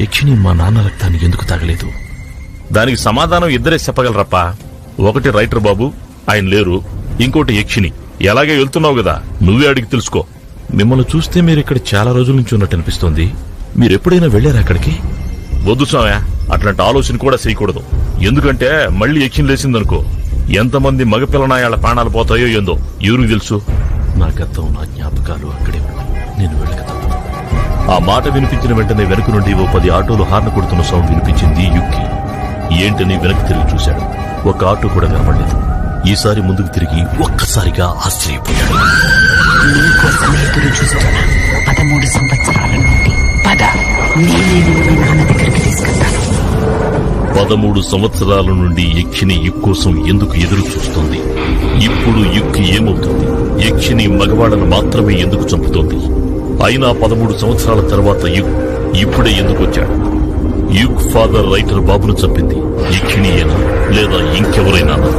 యక్షిని మా నాన్న రక్తాన్ని ఎందుకు తాగలేదు? దానికి సమాధానం ఇద్దరే చెప్పగలరప్పా. ఒకటి రైటర్ బాబు, ఆయన లేరు. ఇంకోటి యక్షిని. ఎలాగే వెళ్తున్నావు కదా, నువ్వే అడిగి తెలుసుకో. మిమ్మల్ని చూస్తే మీరు ఇక్కడ చాలా రోజుల నుంచి ఉన్నట్టు అనిపిస్తోంది. మీరెప్పుడైనా వెళ్లారా అక్కడికి? వద్దు స్వామి, అట్లాంటి ఆలోచన కూడా చేయకూడదు. ఎందుకంటే మళ్ళీ యక్షిని లేచిందనుకో, ఎంతమంది మగపిల్లనాయాళ్ల ప్రాణాలు పోతాయో ఏందో ఎవరికి తెలుసు. నా గతం, నా జ్ఞాపకాలు అక్కడే ఉన్నాయి. నేను వెళ్ళక తప్పదు. ఆ మాట వినిపించిన వెంటనే వెనుక నుండి ఓ 10 ఆటోలు హార్న్ కొడుతున్న సౌండ్ వినిపించింది. యుక్కి ఏంటని వెనక్కి తిరిగి చూశాడు. ఒక ఆటో కూడా కనబడలేదు. ఈసారి ముందుకు తిరిగి ఒక్కసారిగా ఆశ్చర్యపోయాడు. నీకోసం ఎదురు చూస్తున్నా 13 సంవత్సరాల నుండి. పద, నేనే నిన్ను నాన్న దగ్గరికి తీసుకెళ్తాను. 13 సంవత్సరాల నుండి యక్షిని యుక్ కోసం ఎందుకు ఎదురు చూస్తోంది? ఇప్పుడు యుక్ ఏమవుతుంది? యక్షిని మగవాడను మాత్రమే ఎందుకు చంపుతోంది? అయినా 13 సంవత్సరాల తర్వాత యుక్ ఇప్పుడే ఎందుకు వచ్చాడు? యుక్ ఫాదర్ రైటర్ బాబును చంపింది యక్షినియేనా లేదా ఇంకెవరైనా?